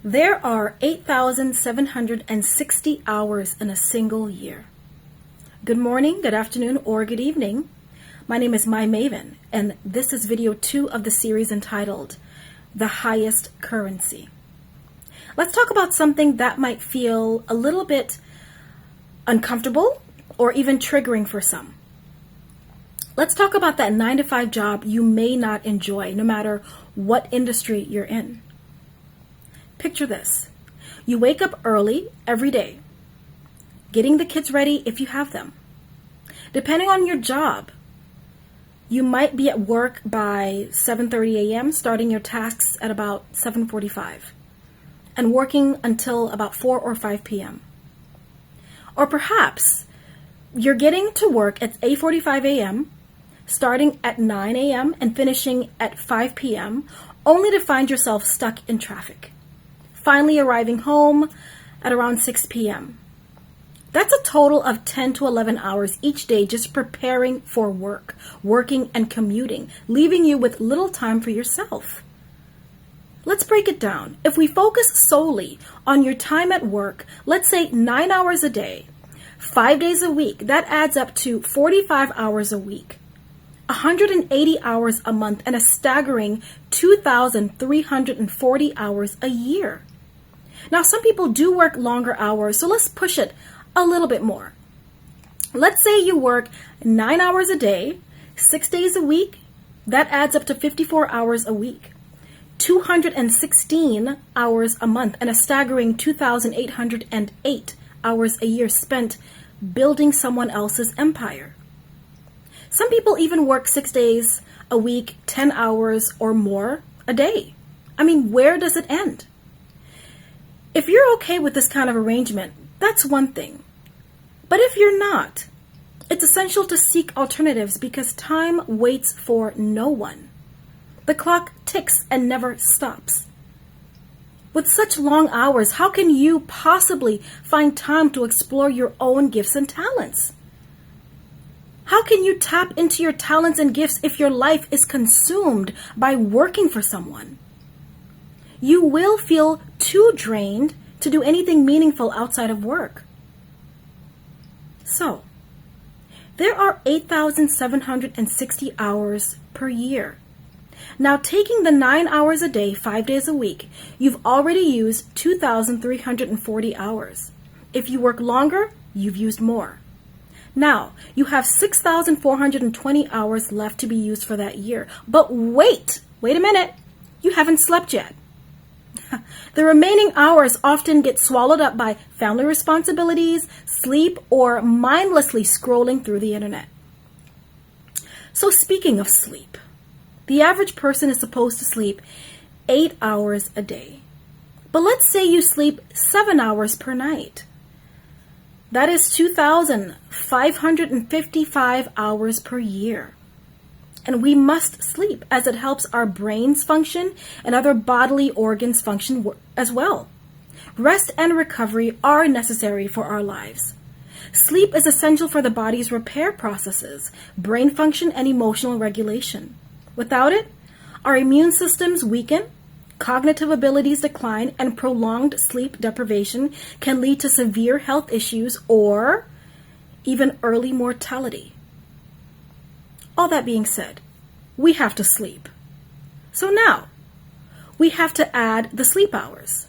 There are 8,760 hours in a single year. Good morning, good afternoon, or good evening. My name is My Maven, and this is video 2 of the series entitled The Highest Currency. Let's talk about something that might feel a little bit uncomfortable or even triggering for some. Let's talk about that 9-to-5 job you may not enjoy, no matter what industry you're in. Picture this. You wake up early every day, getting the kids ready if you have them. Depending on your job, you might be at work by 7:30 a.m., starting your tasks at about 7:45, and working until about 4 or 5 p.m. Or perhaps you're getting to work at 8:45 a.m., starting at 9 a.m. and finishing at 5 p.m., only to find yourself stuck in traffic, finally arriving home at around 6 p.m. That's a total of 10 to 11 hours each day just preparing for work, working and commuting, leaving you with little time for yourself. Let's break it down. If we focus solely on your time at work, let's say 9 hours a day, 5 days a week, that adds up to 45 hours a week, 180 hours a month, and a staggering 2,340 hours a year. Now, some people do work longer hours, so let's push it a little bit more. Let's say you work 9 hours a day, 6 days a week. That adds up to 54 hours a week, 216 hours a month, and a staggering 2,808 hours a year spent building someone else's empire. Some people even work 6 days a week, 10 hours or more a day. I mean, where does it end? If you're okay with this kind of arrangement, that's one thing. But if you're not, it's essential to seek alternatives because time waits for no one. The clock ticks and never stops. With such long hours, how can you possibly find time to explore your own gifts and talents? How can you tap into your talents and gifts if your life is consumed by working for someone? You will feel too drained to do anything meaningful outside of work. So, there are 8,760 hours per year. Now, taking the 9 hours a day, 5 days a week, you've already used 2,340 hours. If you work longer, you've used more. Now, you have 6,420 hours left to be used for that year. But wait a minute, you haven't slept yet. The remaining hours often get swallowed up by family responsibilities, sleep, or mindlessly scrolling through the internet. So speaking of sleep, the average person is supposed to sleep 8 hours a day. But let's say you sleep 7 hours per night. That is 2,555 hours per year. And we must sleep as it helps our brains function and other bodily organs function as well. Rest and recovery are necessary for our lives. Sleep is essential for the body's repair processes, brain function, and emotional regulation. Without it, our immune systems weaken, cognitive abilities decline, and prolonged sleep deprivation can lead to severe health issues or even early mortality. All that being said, we have to sleep. So now, we have to add the sleep hours.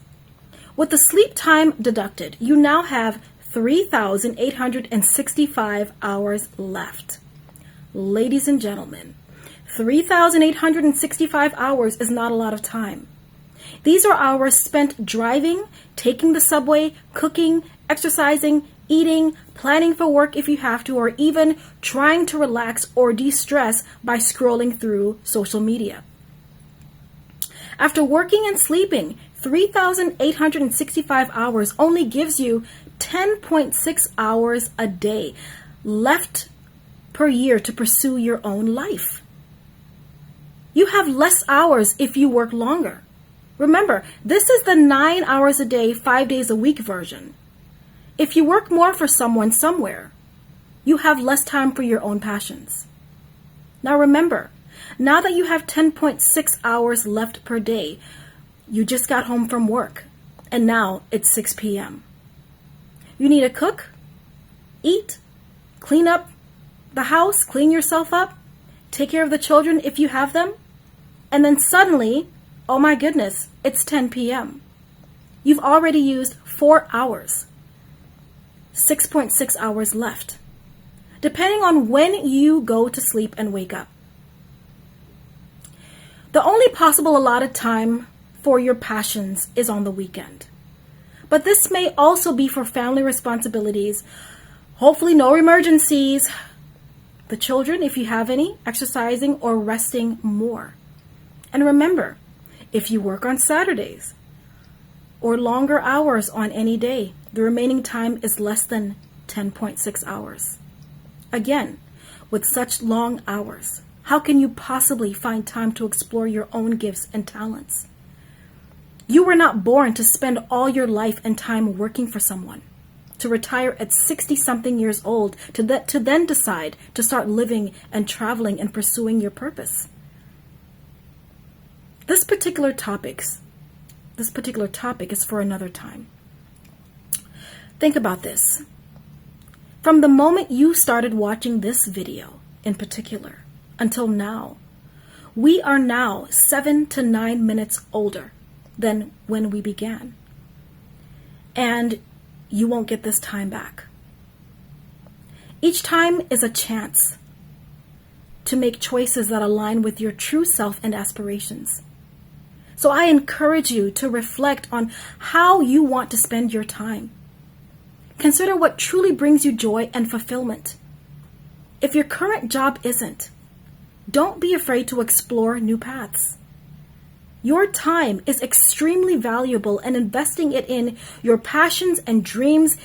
With the sleep time deducted, you now have 3,865 hours left. Ladies and gentlemen, 3,865 hours is not a lot of time. These are hours spent driving, taking the subway, cooking, exercising, eating, planning for work if you have to, or even trying to relax or de-stress by scrolling through social media. After working and sleeping, 3,865 hours only gives you 10.6 hours a day left per year to pursue your own life. You have less hours if you work longer. Remember, this is the 9 hours a day, 5 days a week version. If you work more for someone somewhere, you have less time for your own passions. Now remember, now that you have 10.6 hours left per day, you just got home from work. and now it's 6 p.m. You need to cook, eat, clean up the house, clean yourself up, take care of the children if you have them, and then suddenly, oh my goodness, it's 10 p.m. You've already used 4 hours, 6.6 hours left, depending on when you go to sleep and wake up. The only possible allotted time for your passions is on the weekend. But this may also be for family responsibilities, hopefully no emergencies, the children, if you have any, exercising or resting more. And remember, if you work on Saturdays or longer hours on any day, the remaining time is less than 10.6 hours. Again, with such long hours, how can you possibly find time to explore your own gifts and talents? You were not born to spend all your life and time working for someone, to retire at 60-something years old, to then decide to start living and traveling and pursuing your purpose. This particular topic is for another time. Think about this. From the moment you started watching this video in particular until now, we are now 7 to 9 minutes older than when we began. And you won't get this time back. Each time is a chance to make choices that align with your true self and aspirations. So I encourage you to reflect on how you want to spend your time. Consider what truly brings you joy and fulfillment. If your current job isn't, don't be afraid to explore new paths. Your time is extremely valuable, and investing it in your passions and dreams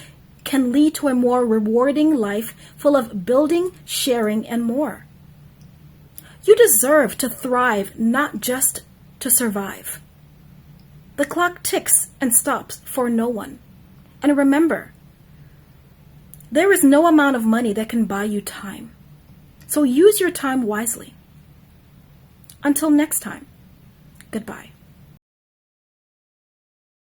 can lead to a more rewarding life full of building, sharing, and more. You deserve to thrive, not just to survive. The clock ticks and stops for no one. And remember, there is no amount of money that can buy you time. So use your time wisely. Until next time, goodbye.